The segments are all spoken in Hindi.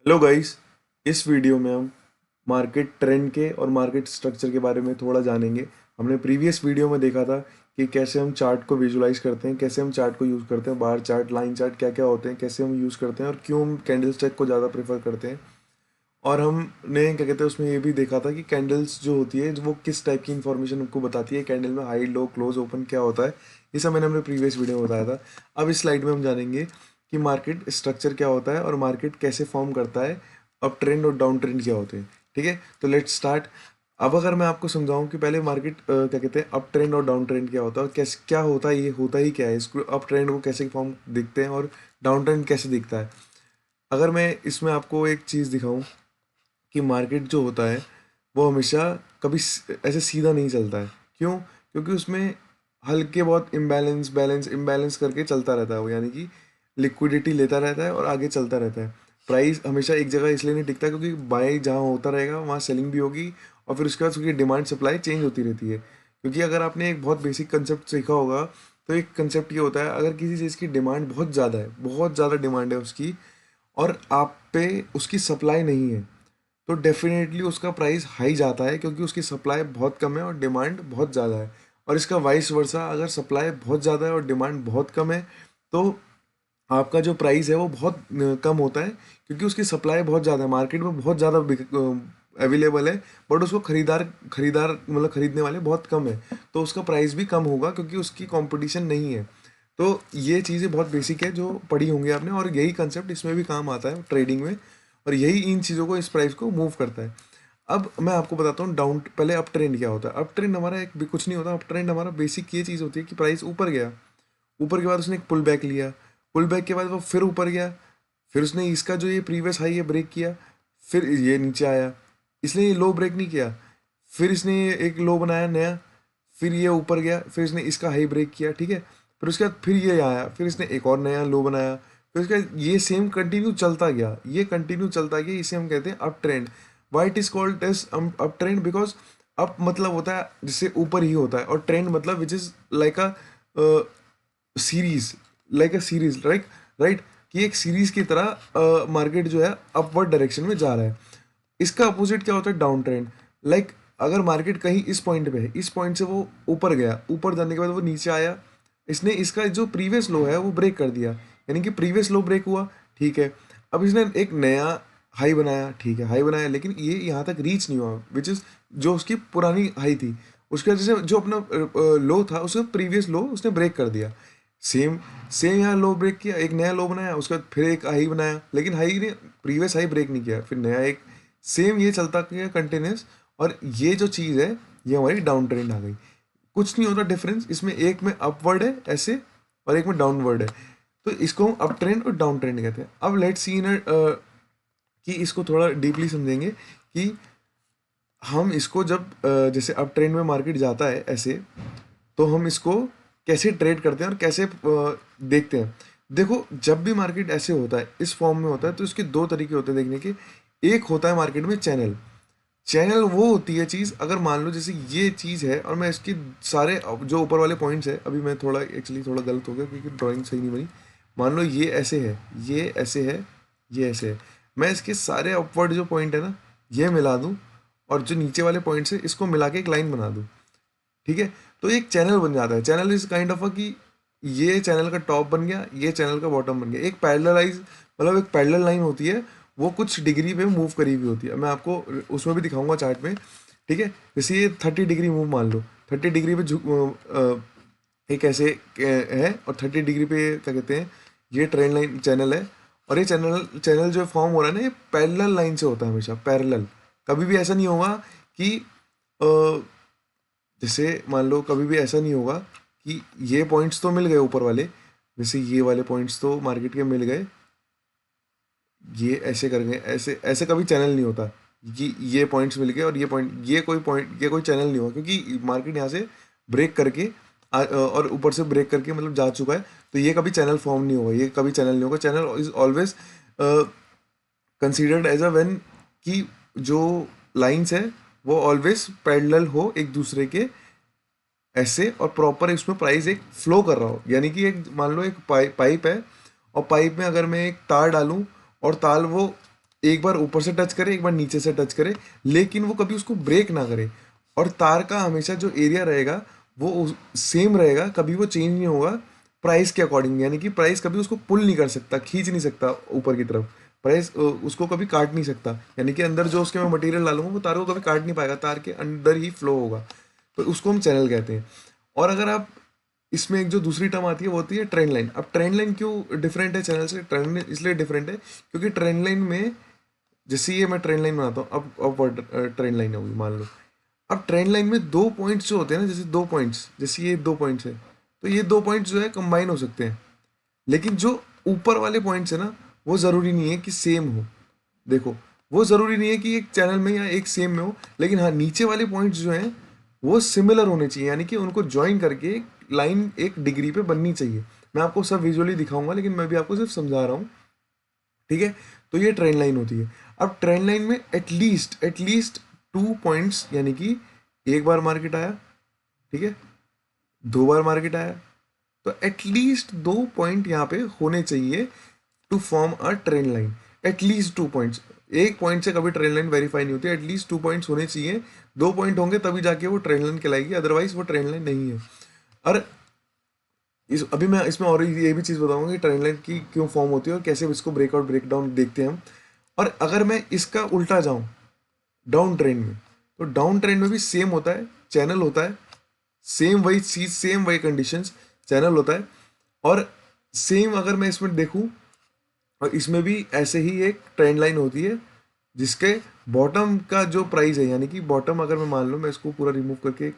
Hello guys. इस वीडियो में हम मार्केट ट्रेंड के और मार्केट स्ट्रक्चर के बारे में थोड़ा जानेंगे। हमने प्रीवियस वीडियो में देखा था कि कैसे हम चार्ट को विजुलाइज करते हैं, कैसे हम चार्ट को यूज़ करते हैं, बार चार्ट, लाइन चार्ट क्या क्या होते हैं, कैसे हम यूज़ करते हैं और क्यों हम कैंडल स्टिक को ज़्यादा प्रेफर करते हैं। और हमने क्या कहते हैं उसमें ये भी देखा था कि कैंडल्स जो होती है वो किस टाइप की इंफॉर्मेशन हमको बताती है, कैंडल में हाई लो क्लोज ओपन क्या होता है। ये सब मैंने अपने प्रीवियस वीडियो में बताया था। अब इस स्लाइड में हम जानेंगे कि मार्केट स्ट्रक्चर क्या होता है और मार्केट कैसे फॉर्म करता है, अप ट्रेंड और डाउन ट्रेंड क्या होते हैं। ठीक है, तो लेट्स स्टार्ट। अब अगर मैं आपको समझाऊं कि पहले मार्केट क्या कहते हैं अप ट्रेंड और डाउन ट्रेंड क्या होता है और कैसे क्या होता है, ये होता ही क्या है, इसको अप ट्रेंड को कैसे फॉर्म दिखते हैं और डाउन ट्रेंड कैसे दिखता है। अगर मैं इसमें आपको एक चीज़ दिखाऊं कि मार्केट जो होता है वो हमेशा कभी ऐसे सीधा नहीं चलता है। क्यों? क्योंकि उसमें हल्के बहुत इम्बैलेंस बैलेंस इम्बैलेंस करके चलता रहता है वो, यानी कि लिक्विडिटी लेता रहता है और आगे चलता रहता है। प्राइस हमेशा एक जगह इसलिए नहीं टिकता क्योंकि बाय जहाँ होता रहेगा वहाँ सेलिंग भी होगी और फिर उसके बाद उसकी डिमांड सप्लाई चेंज होती रहती है। क्योंकि अगर आपने एक बहुत बेसिक कंसेप्ट सीखा होगा तो एक कंसेप्ट ये होता है, अगर किसी चीज़ की डिमांड बहुत ज़्यादा है, बहुत ज़्यादा डिमांड है उसकी, और आप पे उसकी सप्लाई नहीं है, तो डेफिनेटली उसका प्राइस हाई जाता है क्योंकि उसकी सप्लाई बहुत कम है और डिमांड बहुत ज़्यादा है। और इसका वाइस वर्सा, अगर सप्लाई बहुत ज़्यादा है और डिमांड बहुत कम है तो आपका जो प्राइस है वो बहुत कम होता है क्योंकि उसकी सप्लाई बहुत ज़्यादा है, मार्केट में बहुत ज़्यादा अवेलेबल है, बट उसको खरीदार खरीदार मतलब खरीदने वाले बहुत कम है, तो उसका प्राइस भी कम होगा क्योंकि उसकी कंपटीशन नहीं है। तो ये चीज़ें बहुत बेसिक है जो पढ़ी होंगी आपने, और यही कंसेप्ट इसमें भी काम आता है ट्रेडिंग में, और यही इन चीज़ों को, इस प्राइस को मूव करता है। अब मैं आपको बताता हूँ डाउन, पहले अप ट्रेंड क्या होता है। अप ट्रेंड हमारा एक भी कुछ नहीं होता, अप ट्रेंड हमारा बेसिक ये चीज़ होती है कि प्राइस ऊपर गया, ऊपर के बाद उसने एक पुल बैक लिया, पुल बैक के बाद वो फिर ऊपर गया, फिर उसने इसका जो ये प्रीवियस हाई है ब्रेक किया, फिर ये नीचे आया, इसने ये लो ब्रेक नहीं किया, फिर इसने ये एक लो बनाया नया, फिर ये ऊपर गया, फिर इसने इसका हाई ब्रेक किया, ठीक है, फिर उसके बाद फिर ये आया, फिर इसने एक और नया लो बनाया, फिर उसके बाद ये सेम कंटिन्यू चलता गया, ये कंटिन्यू चलता गया, इसे हम कहते हैं up trend. Why it is called as up trend? Because up मतलब होता है जिससे ऊपर ही होता है, और ट्रेंड मतलब which is like a series, like a series, right right, कि एक सीरीज की तरह मार्केट जो है अपवर्ड डायरेक्शन में जा रहा है। इसका अपोजिट क्या होता है? Down trend. लाइक अगर मार्केट कहीं इस पॉइंट पे है, इस पॉइंट से वो ऊपर गया, ऊपर जाने के बाद वो नीचे आया, इसने इसका जो प्रीवियस लो है वो ब्रेक कर दिया, यानी कि प्रीवियस लो ब्रेक हुआ, ठीक है, अब इसने एक नया हाई बनाया, ठीक है, हाई बनाया, लेकिन ये यहाँ तक रीच नहीं हुआ, विच इज़ जो उसकी पुरानी हाई थी, उसके वजह से जो अपना लो था उसका प्रीवियस लो उसने ब्रेक कर दिया। सेम सेम यहाँ लो ब्रेक किया, एक नया लो बनाया, उसके बाद फिर एक हाई बनाया, लेकिन हाई ने प्रीवियस हाई ब्रेक नहीं किया, फिर नया एक, सेम ये चलता गया कंटिन्यूस। और ये जो चीज़ है ये हमारी डाउन ट्रेंड आ गई। कुछ नहीं होता डिफरेंस इसमें, एक में अपवर्ड है ऐसे और एक में डाउनवर्ड है, तो इसको हम अप ट्रेंड और डाउन ट्रेंड कहते हैं। अब लेट्स सी इन कि इसको थोड़ा डीपली समझेंगे कि हम इसको जब जैसे अप ट्रेंड में मार्केट जाता है ऐसे, तो हम इसको कैसे ट्रेड करते हैं और कैसे देखते हैं। देखो, जब भी मार्केट ऐसे होता है, इस फॉर्म में होता है, तो इसके दो तरीके होते हैं देखने के। एक होता है मार्केट में चैनल। चैनल वो होती है चीज़, अगर मान लो जैसे ये चीज़ है और मैं इसकी सारे जो ऊपर वाले पॉइंट्स है, अभी मैं थोड़ा एक्चुअली थोड़ा गलत हो गया क्योंकि ड्राइंग सही नहीं बनी। मान लो ये ऐसे है, ये ऐसे है, ये ऐसे है, मैं इसके सारे अपवर्ड जो पॉइंट है ना ये मिला दूँ और जो नीचे वाले पॉइंट्स है इसको मिला के एक लाइन बना दूँ, ठीक है, तो एक चैनल बन जाता है। Channel is kind of a कि ये चैनल का टॉप बन गया, ये चैनल का बॉटम बन गया, एक पैरेललाइज मतलब एक पैरेलल लाइन होती है, वो कुछ डिग्री पे मूव करी हुई होती है। मैं आपको उसमें भी दिखाऊंगा चार्ट में, ठीक है। जैसे ये 30 डिग्री मूव मान लो, 30 डिग्री पे एक ऐसे है, और 30 डिग्री पे क्या कहते हैं, ये ट्रेंड लाइन चैनल है, और ये चैनल चैनल जो फॉर्म हो रहा है ना, ये पैरेलल लाइन से होता है हमेशा, पैरेलल। कभी भी ऐसा नहीं होगा कि जैसे मान लो कभी भी ऐसा नहीं होगा कि ये पॉइंट्स तो मिल गए ऊपर वाले, जैसे ये वाले पॉइंट्स तो मार्केट के मिल गए, ये ऐसे कर गए, ऐसे ऐसे कभी चैनल नहीं होता कि ये पॉइंट्स मिल गए और ये पॉइंट, ये कोई चैनल नहीं होगा, क्योंकि मार्केट यहाँ से ब्रेक करके और ऊपर से ब्रेक करके मतलब जा चुका है, तो ये कभी चैनल फॉर्म नहीं होगा, ये कभी चैनल नहीं होगा। Channel is always considered as a when कि जो लाइंस है वो ऑलवेज पैरेलल हो एक दूसरे के ऐसे, और प्रॉपर उसमें प्राइस एक फ्लो कर रहा हो, यानी कि एक मान लो एक पाइप है, और पाइप में अगर मैं एक तार डालूं और तार वो एक बार ऊपर से टच करे, एक बार नीचे से टच करे, लेकिन वो कभी उसको ब्रेक ना करे। और तार का हमेशा जो एरिया रहेगा वो सेम रहेगा, कभी वो चेंज नहीं होगा प्राइस के अकॉर्डिंग। यानी कि प्राइस कभी उसको पुल नहीं कर सकता, खींच नहीं सकता ऊपर की तरफ। प्राइस उसको कभी काट नहीं सकता, यानी कि अंदर जो उसके मैं मटेरियल डालूंगा वो तार को कभी काट नहीं पाएगा, तार के अंदर ही फ्लो होगा। तो उसको हम चैनल कहते हैं। और अगर आप इसमें एक जो दूसरी टर्म आती है वो होती है ट्रेंड लाइन। अब ट्रेंड लाइन क्यों डिफरेंट है चैनल से? ट्रेंड लाइन इसलिए डिफरेंट है क्योंकि ट्रेंड लाइन में, जैसे ये मैं ट्रेंड लाइन बनाता हूँ, अब ट्रेंड लाइन होगी मान लो। अब ट्रेंड लाइन में दो पॉइंट्स जो होते हैं ना, जैसे दो पॉइंट्स, जैसे ये दो पॉइंट्स है, तो ये दो पॉइंट्स जो है कंबाइन हो सकते हैं। लेकिन जो ऊपर वाले पॉइंट्स है ना, वो ज़रूरी नहीं है कि सेम हो। देखो, वो ज़रूरी नहीं है कि एक चैनल में या एक सेम में हो, लेकिन हाँ नीचे वाले पॉइंट्स जो हैं वो सिमिलर होने चाहिए, यानी कि उनको ज्वाइन करके एक लाइन एक डिग्री पे बननी चाहिए। मैं आपको सब विजुअली दिखाऊंगा, लेकिन मैं भी आपको सिर्फ समझा रहा हूँ, ठीक है? तो ये ट्रेंड लाइन होती है। अब ट्रेंड लाइन में एटलीस्ट 2 पॉइंट्स, यानी कि एक बार मार्केट आया, ठीक है, दो बार मार्केट आया, तो एटलीस्ट 2 पॉइंट यहाँ पे होने चाहिए to form a trend line. At least 2 points, एक पॉइंट से कभी ट्रेंड लाइन वेरीफाई नहीं होती, एटलीस्ट 2 पॉइंट्स होने चाहिए। 2 पॉइंट होंगे तभी जाके वो ट्रेंड लाइन कहलाएगी, अदरवाइज वो ट्रेंड लाइन नहीं है। और इस अभी मैं इसमें और ये भी चीज़ बताऊंगा कि ट्रेंड लाइन की क्यों फॉर्म होती है और कैसे इसको ब्रेकआउट ब्रेकडाउन देखते हैं हम। और अगर मैं इसका उल्टा जाऊं डाउन ट्रेंड में, तो डाउन ट्रेंड में भी सेम होता है, चैनल होता है, सेम वही चीज़, सेम वही कंडीशंस, चैनल होता है। और सेम अगर मैं इसमें देखूं, और इसमें भी ऐसे ही एक ट्रेंड लाइन होती है जिसके बॉटम का जो प्राइस है, यानी कि बॉटम अगर मैं मान लो, मैं इसको पूरा रिमूव करके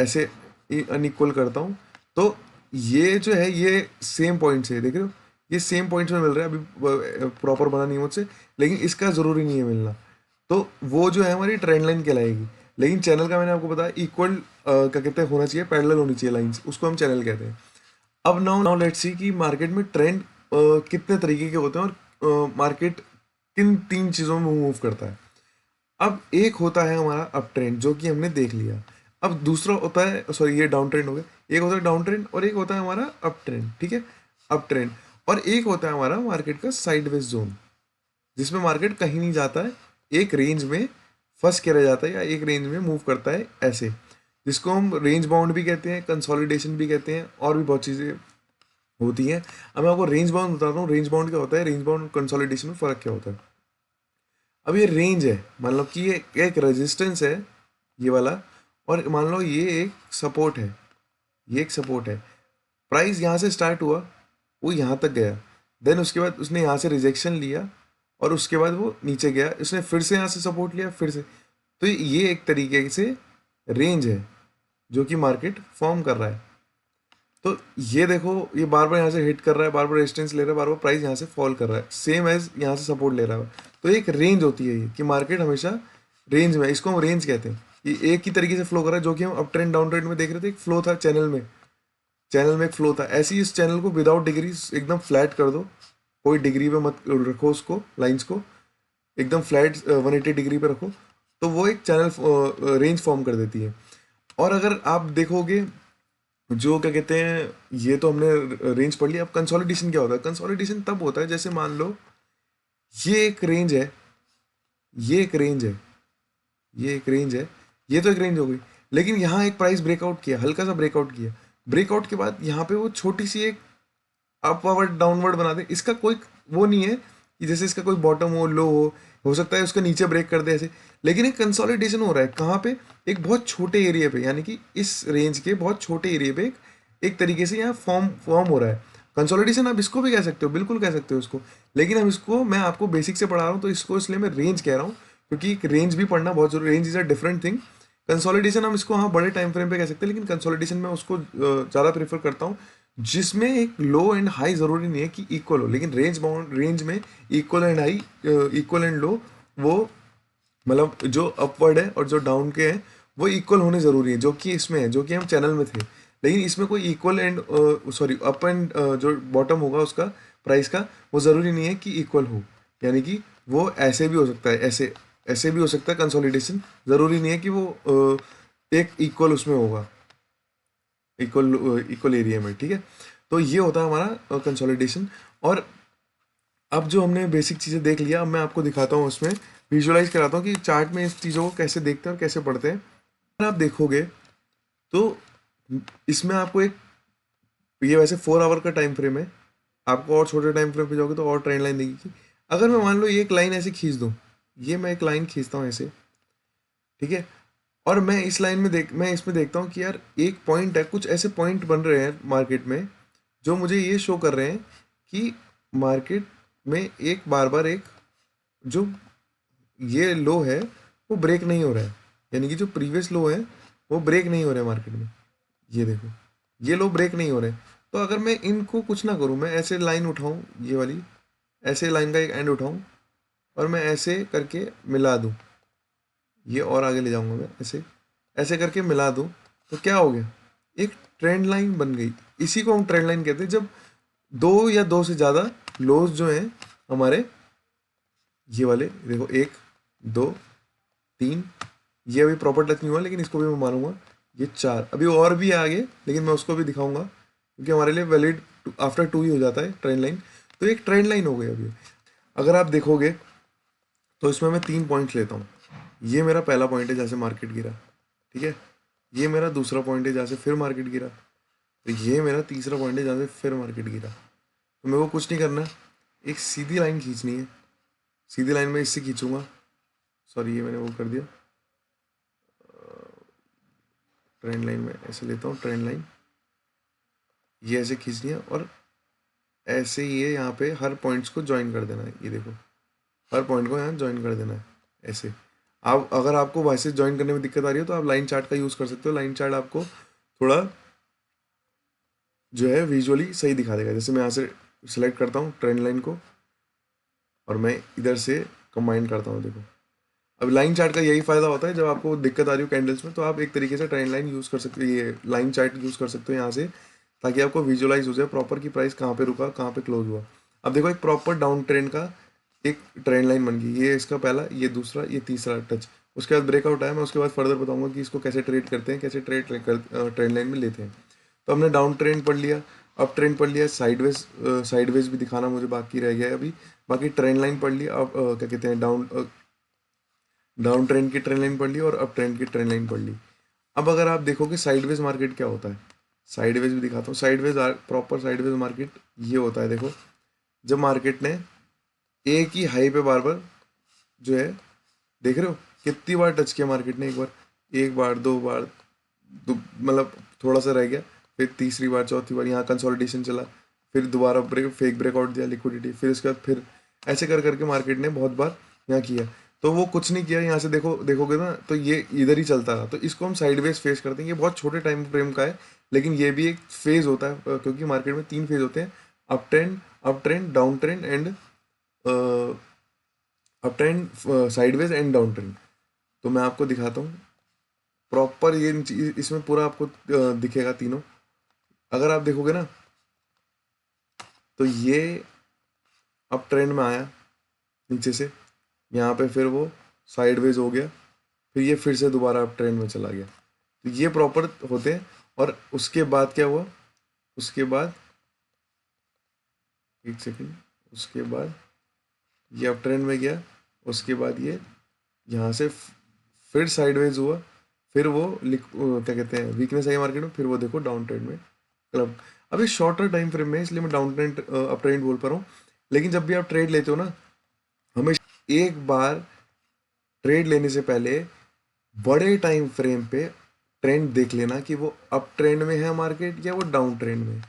ऐसे अनइक्वल करता हूँ, तो ये जो है ये सेम पॉइंट्स है, देख रहे हो, ये सेम पॉइंट्स में मिल रहा है। अभी प्रॉपर बना नहीं है मुझसे, लेकिन इसका ज़रूरी नहीं है मिलना, तो वो जो है हमारी ट्रेंड लाइन कहलाएगी। लेकिन चैनल का मैंने आपको बताया इक्वल क्या कहते हैं होना चाहिए, पैरेलल होनी चाहिए लाइंस, उसको हम चैनल कहते हैं। अब नाउ नाउ लेट्स सी कि मार्केट में ट्रेंड कितने तरीके के होते हैं, और मार्केट किन तीन चीज़ों में मूव करता है। अब एक होता है हमारा अप ट्रेंड, जो कि हमने देख लिया। अब दूसरा होता है, सॉरी ये डाउन ट्रेंड हो गया, एक होता है डाउन ट्रेंड और एक होता है हमारा अप ट्रेंड, ठीक है, अप ट्रेंड। और एक होता है हमारा मार्केट का साइडवेज जोन, जिसमें मार्केट कहीं नहीं जाता है, एक रेंज में फंस के रह जाता है या एक रेंज में मूव करता है ऐसे, जिसको हम रेंज बाउंड भी कहते हैं, कंसोलिडेशन भी कहते हैं, और भी बहुत चीज़ें होती हैं। अब मैं आपको रेंज बाउंड बताता हूँ, रेंज बाउंड क्या होता है, रेंज बाउंड कंसोलिडेशन में फ़र्क क्या होता है। अब ये रेंज है, मान लो कि ये एक रेजिस्टेंस है, ये वाला, और मान लो ये एक सपोर्ट है, ये एक सपोर्ट है। प्राइस यहाँ से स्टार्ट हुआ, वो यहाँ तक गया, देन उसके बाद उसने यहाँ से रिजेक्शन लिया, और उसके बाद वो नीचे गया, उसने फिर से यहाँ से सपोर्ट लिया, फिर से। तो ये एक तरीके से रेंज है जो कि मार्केट फॉर्म कर रहा है। तो ये देखो, ये बार बार यहाँ से हिट कर रहा है, बार बार रेजिस्टेंस ले रहा है, बार बार प्राइस यहाँ से फॉल कर रहा है, सेम एज यहाँ से सपोर्ट ले रहा है। तो एक रेंज होती है ये, कि मार्केट हमेशा रेंज में, इसको हम रेंज कहते हैं। ये एक ही तरीके से फ्लो कर रहा है, जो कि हम अप ट्रेंड डाउन ट्रेंड में देख रहे थे, एक फ्लो था चैनल में, चैनल में एक फ्लो था। ऐसे ही इस चैनल को विदाउट डिग्री एकदम फ्लैट कर दो, कोई डिग्री पे मत रखो उसको, लाइंस को एकदम फ्लैट 180 डिग्री पे रखो, तो वो एक चैनल रेंज फॉर्म कर देती है। और अगर आप देखोगे, जो क्या कहते हैं, ये तो हमने रेंज पढ़ लिया। अब कंसोलिडेशन क्या होता है? कंसोलिडेशन तब होता है जैसे मान लो ये एक रेंज है, ये एक रेंज है, ये एक रेंज है, ये तो एक रेंज हो गई, लेकिन यहाँ एक प्राइस ब्रेकआउट किया, हल्का सा ब्रेकआउट किया, ब्रेकआउट के बाद यहाँ पे वो छोटी सी एक अपवर्ड डाउनवर्ड बना दे। इसका कोई वो नहीं है कि जैसे इसका कोई बॉटम हो, लो हो सकता है उसका नीचे ब्रेक कर दे ऐसे, लेकिन एक कंसोलिडेशन हो रहा है कहाँ पे, एक बहुत छोटे एरिया पे, यानी कि इस रेंज के बहुत छोटे एरिया पे एक तरीके से यहाँ फॉर्म फॉर्म हो रहा है। कंसोलिडेशन आप इसको भी कह सकते हो, बिल्कुल कह सकते हो इसको, लेकिन हम इसको, मैं आपको बेसिक से पढ़ा रहा हूँ तो इसको इसलिए मैं रेंज कह रहा हूँ, क्योंकि एक रेंज भी पढ़ना बहुत जरूरी, range is a different thing. Consolidation हम इसको हाँ बड़े टाइम फ्रेम पे कह सकते हैं, लेकिन कंसोलिडेशन में उसको ज़्यादा प्रेफर करता हूँ, जिसमें एक लो एंड हाई ज़रूरी नहीं है कि इक्वल हो, लेकिन रेंज बाउंड, रेंज में equal and high, equal and low, वो मतलब जो अपवर्ड है और जो डाउन के हैं वो इक्वल होने ज़रूरी है, जो कि इसमें है, जो कि हम चैनल में थे। लेकिन इसमें कोई equal and, sorry up and, जो बॉटम होगा उसका प्राइस का, वो ज़रूरी नहीं है कि इक्वल हो, यानी कि वो ऐसे भी हो सकता है, ऐसे ऐसे भी हो सकता है। कंसोलिडेशन ज़रूरी नहीं है कि वो एक इक्वल उसमें होगा, इक्वल इक्वल एरिया में, ठीक है। तो ये होता है हमारा कंसोलिडेशन। और अब जो हमने बेसिक चीज़ें देख लिया, अब मैं आपको दिखाता हूँ, उसमें विजुअलाइज कराता हूँ कि चार्ट में इस चीज़ों को कैसे देखते हैं और कैसे पढ़ते हैं। अगर आप देखोगे तो इसमें आपको एक, ये वैसे 4 आवर का टाइम फ्रेम है, आपको और छोटे टाइम फ्रेम पे जाओगे तो और ट्रेंड लाइन दिखेगी। अगर मैं मान लो ये एक लाइन ऐसे खींच दूँ, ये मैं एक लाइन खींचता हूँ ऐसे, ठीक है, और मैं इसमें देखता हूँ कि यार एक पॉइंट है, कुछ ऐसे पॉइंट बन रहे हैं मार्केट में जो मुझे ये शो कर रहे हैं कि मार्केट में एक बार बार एक जो ये लो है वो ब्रेक नहीं हो रहा है, यानी कि जो प्रीवियस लो है वो ब्रेक नहीं हो रहा है मार्केट में। ये देखो, ये लो ब्रेक नहीं हो रहे। तो अगर मैं इनको कुछ ना करूँ, मैं ऐसे लाइन उठाऊँ, ये वाली ऐसे लाइन का एक एंड उठाऊँ और मैं ऐसे करके मिला दूँ, ये और आगे ले जाऊंगा मैं, ऐसे ऐसे करके मिला दूँ, तो क्या हो गया, एक ट्रेंड लाइन बन गई। इसी को हम ट्रेंड लाइन कहते हैं, जब दो या दो से ज़्यादा लोज जो हैं हमारे, ये वाले देखो, एक, दो, तीन, ये अभी प्रॉपर टच नहीं हुआ लेकिन इसको भी मैं मानूंगा, ये चार, अभी और भी है आगे लेकिन मैं उसको भी दिखाऊंगा क्योंकि हमारे लिए वैलिड आफ्टर 2 ही हो जाता है ट्रेंड लाइन। तो एक ट्रेंड लाइन हो गई अभी। अगर आप देखोगे तो इसमें मैं 3 पॉइंट्स लेता हूँ। ये मेरा पहला पॉइंट है जहाँ से मार्केट गिरा, ठीक है, ये मेरा दूसरा पॉइंट है जहाँ से फिर मार्केट गिरा, तो ये मेरा तीसरा पॉइंट है जहाँ से फिर मार्केट गिरा। तो मेरे को कुछ नहीं करना, एक सीधी लाइन खींचनी है, सीधी लाइन में इससे खींचूंगा, सॉरी ये मैंने वो कर दिया, ट्रेंड लाइन में ऐसे लेता हूँ, ट्रेंड लाइन ये ऐसे खींचनी है और ऐसे ये यहाँ पे हर पॉइंट्स को ज्वाइन कर देना है। ये देखो, हर पॉइंट को यहाँ ज्वाइन कर देना है ऐसे। आप अगर आपको वैसे ज्वाइन करने में दिक्कत आ रही है तो आप लाइन चार्ट का यूज़ कर सकते हो, लाइन चार्ट आपको थोड़ा जो है विजुअली सही दिखा देगा। जैसे मैं यहाँ से सिलेक्ट करता हूँ ट्रेंड लाइन को और मैं इधर से कंबाइन करता हूँ, देखो। अब लाइन चार्ट का यही फायदा होता है, जब आपको दिक्कत आ रही हो कैंडल्स में तो आप एक तरीके से ट्रेंड लाइन यूज़ कर सकते हो, ये लाइन चार्ट यूज़ कर सकते हो यहाँ से, ताकि आपको विजुअलाइज हो जाए प्रॉपर कि प्राइस कहाँ पे रुका, कहाँ पे क्लोज हुआ। अब देखो, एक प्रॉपर डाउन ट्रेंड का एक ट्रेंड लाइन बन गई, ये इसका पहला, ये दूसरा, ये तीसरा टच, उसके बाद ब्रेकआउट आया। मैं उसके बाद फर्दर बताऊंगा कि इसको कैसे ट्रेड करते हैं, कैसे ट्रेंड लाइन में लेते हैं। तो हमने डाउन ट्रेंड पढ़ लिया, अप ट्रेंड पढ़ लिया, साइडवेज भी दिखाना मुझे बाकी रह गया है अभी। बाकी ट्रेंड लाइन पढ़ लिया, अब क्या कहते हैं, डाउन ट्रेंड की ट्रेंड लाइन पढ़ ली और अप ट्रेंड की ट्रेंड लाइन पढ़ ली। अब अगर आप देखोगे साइडवेज मार्केट क्या होता है, साइडवेज भी दिखाता हूँ। साइडवेज, प्रॉपर साइडवेज मार्केट ये होता है, देखो, जब मार्केट ने एक ही हाई पे बार बार जो है, देख रहे हो कितनी बार टच किया मार्केट ने, एक बार दो बार, मतलब थोड़ा सा रह गया, फिर तीसरी बार, चौथी बार, यहाँ कंसोलिडेशन चला, फिर दोबारा फेक ब्रेकआउट दिया लिक्विडिटी, फिर उसके बाद फिर ऐसे कर करके मार्केट ने बहुत बार यहाँ किया। तो वो कुछ नहीं किया, यहाँ से देखोगे ना तो ये इधर ही चलता रहा। तो इसको हम साइडवेज फेज करते हैं। ये बहुत छोटे टाइम फ्रेम का है लेकिन ये भी एक फेज होता है, क्योंकि मार्केट में 3 फेज होते हैं, up trend, down trend and up trend, sideways and down trend. तो मैं आपको दिखाता हूँ प्रॉपर, ये इसमें पूरा आपको दिखेगा तीनों। अगर आप देखोगे ना तो ये अप ट्रेंड में आया नीचे से, यहाँ पे फिर वो साइडवेज हो गया, फिर ये फिर से दोबारा अप ट्रेंड में चला गया। तो ये प्रॉपर होते हैं। और उसके बाद क्या हुआ, उसके बाद एक सेकंड, उसके बाद ये अप ट्रेंड में गया, उसके बाद ये यहाँ से फिर साइडवेज हुआ, फिर वो क्या कहते हैं, वीकनेस आई मार्केट में, फिर वो देखो डाउन ट्रेंड में क्लब। अभी शॉर्टर टाइम फ्रेम में इसलिए मैं डाउन ट्रेंड अप ट्रेंड बोल पा रहा हूँ। लेकिन जब भी आप ट्रेड लेते हो ना, हमेशा एक बार ट्रेड लेने से पहले बड़े टाइम फ्रेम पे ट्रेंड देख लेना कि वो अप ट्रेंड में है मार्केट या वो डाउन ट्रेंड में है।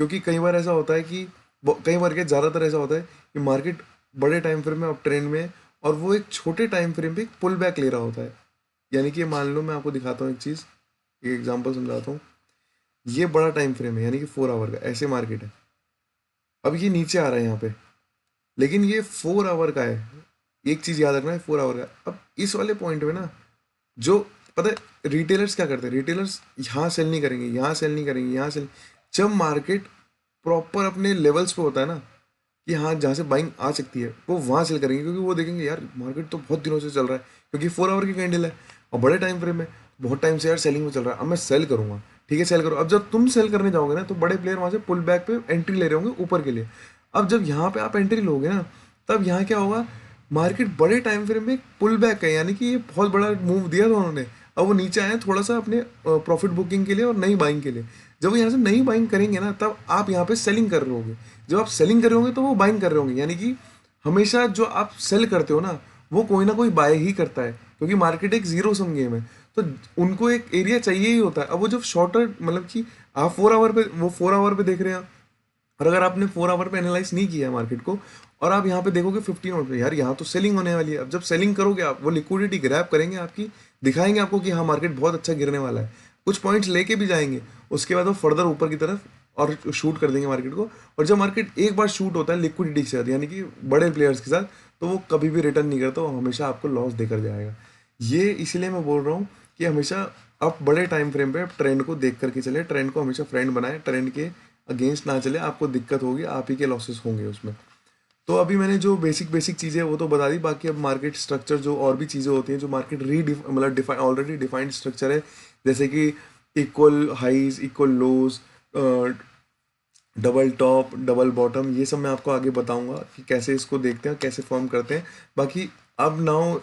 क्योंकि कई बार ऐसा होता है कि कई बार क्या, ज़्यादातर ऐसा होता है कि मार्केट बड़े टाइम फ्रेम में अप ट्रेंड में है और वो एक छोटे टाइम फ्रेम पे एक पुल बैक ले रहा होता है। यानी कि मान लो, मैं आपको दिखाता हूँ एक चीज़, एक एग्जांपल समझाता हूँ। ये बड़ा टाइम फ्रेम है, यानी कि 4 आवर का, ऐसे मार्केट है। अब ये नीचे आ रहा है यहाँ पे, लेकिन ये 4 आवर का है। एक चीज़ याद रखना है, 4 आवर का। अब इस वाले पॉइंट में ना, जो पता है रिटेलर्स क्या करते हैं, रिटेलर्स यहाँ सेल नहीं करेंगे, यहाँ सेल नहीं करेंगे, यहाँ सेल। जब मार्केट प्रॉपर अपने लेवल्स पे होता है ना, कि हाँ जहाँ से बाइंग आ सकती है, वो वहाँ सेल करेंगे, क्योंकि वो देखेंगे यार मार्केट तो बहुत दिनों से चल रहा है, क्योंकि 4 आवर की कैंडल है और बड़े टाइम फ्रेम में बहुत टाइम से यार सेलिंग में चल रहा है, अब मैं सेल करूँगा। ठीक है, सेल करो। अब जब तुम सेल करने जाओगे ना तो बड़े प्लेयर वहाँ से पुल बैक पे एंट्री ले रहे होंगे ऊपर के लिए। अब जब यहाँ पे आप एंट्री लोगे ना, तब यहाँ क्या होगा, मार्केट बड़े टाइम फ्रेम में पुल बैक है, यानी कि ये बहुत बड़ा मूव दिया था उन्होंने। अब वो नीचे आए थोड़ा सा अपने प्रॉफिट बुकिंग के लिए और नई बाइंग के लिए। जब वो यहाँ से नई बाइंग करेंगे ना, तब आप यहाँ पे सेलिंग कर रहे होगे। जब आप सेलिंग कर रहे होंगे तो वो बाइंग कर रहे होंगे, यानी कि हमेशा जो आप सेल करते हो ना, वो कोई ना कोई बाय ही करता है, क्योंकि मार्केट एक जीरो सम गेम है। तो उनको एक एरिया चाहिए ही होता है। अब वो जब शॉर्टर, मतलब कि आप 4 आवर पे, वो 4 आवर पे देख रहे हैं, और अगर आपने 4 आवर पे एनालाइज नहीं किया है मार्केट को, और आप यहाँ पे देखोगे 15 आवर पे, यार यहाँ तो सेलिंग होने वाली है। अब जब सेलिंग करोगे आप, वो लिक्विडिटी ग्रैब करेंगे आपकी, दिखाएंगे आपको कि हाँ मार्केट बहुत अच्छा गिरने वाला है, कुछ पॉइंट्स लेके भी जाएंगे। उसके बाद वो फर्दर ऊपर की तरफ और शूट कर देंगे मार्केट को। और जब मार्केट एक बार शूट होता है लिक्विडिटी के साथ, यानी कि बड़े प्लेयर्स के साथ, तो वो कभी भी रिटर्न नहीं करता, वो हमेशा आपको लॉस देकर जाएगा। ये इसलिए मैं बोल रहा हूँ कि हमेशा आप बड़े टाइम फ्रेम पे ट्रेंड को देख करके चले, ट्रेंड को हमेशा फ्रेंड बनाए, ट्रेंड के अगेंस्ट ना चले, आपको दिक्कत होगी, आप ही के लॉसेस होंगे उसमें। तो अभी मैंने जो बेसिक बेसिक चीज़ें वो तो बता दी, बाकी अब मार्केट स्ट्रक्चर जो और भी चीज़ें होती हैं, जो मार्केट मतलब डिफाइन ऑलरेडी डिफाइंड स्ट्रक्चर है, जैसे कि इक्वल हाइज, इक्वल लोज, डबल टॉप, डबल बॉटम, ये सब मैं आपको आगे बताऊंगा कि कैसे इसको देखते हैं, कैसे फॉर्म करते हैं। बाकी अब नाउ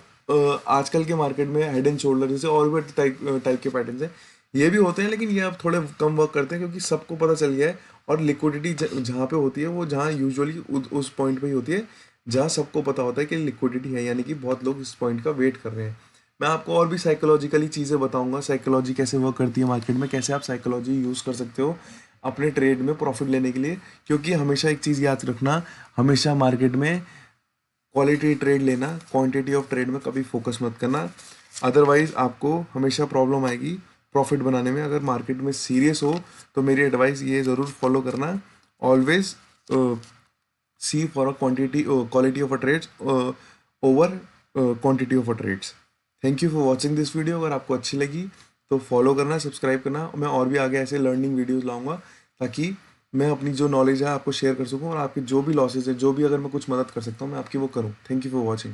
आजकल के मार्केट में हेड एंड शोल्डर जैसे और भी टाइप टाइप के पैटर्न्स हैं, ये भी होते हैं, लेकिन ये अब थोड़े कम वर्क करते हैं, क्योंकि सबको पता चल गया है। और लिक्विडिटी जहाँ पे होती है, वो जहाँ यूजुअली उस पॉइंट पे ही होती है जहाँ सबको पता होता है कि लिक्विडिटी है, यानी कि बहुत लोग इस पॉइंट का वेट कर रहे हैं। मैं आपको और भी साइकोलॉजिकली चीज़ें बताऊंगा, साइकोलॉजी कैसे वर्क करती है मार्केट में, कैसे आप साइकोलॉजी यूज़ कर सकते हो अपने ट्रेड में प्रॉफिट लेने के लिए। क्योंकि हमेशा एक चीज़ याद रखना, हमेशा मार्केट में क्वालिटी ट्रेड लेना, क्वांटिटी ऑफ ट्रेड में कभी फोकस मत करना, अदरवाइज आपको हमेशा प्रॉब्लम आएगी प्रॉफिट बनाने में। अगर मार्केट में सीरियस हो तो मेरी एडवाइस ये ज़रूर फॉलो करना, always see for a quantity quality of a trades over quantity of a trades. Thank you for watching this video. अगर आपको अच्छी लगी तो फॉलो करना, सब्सक्राइब करना। मैं और भी आगे ऐसे लर्निंग वीडियोस लाऊंगा, ताकि मैं अपनी जो नॉलेज है आपको शेयर कर सकूं, और आपके जो भी लॉसेज है, जो भी अगर मैं कुछ मदद कर सकता हूं, मैं आपकी वो करूं। Thank you for watching.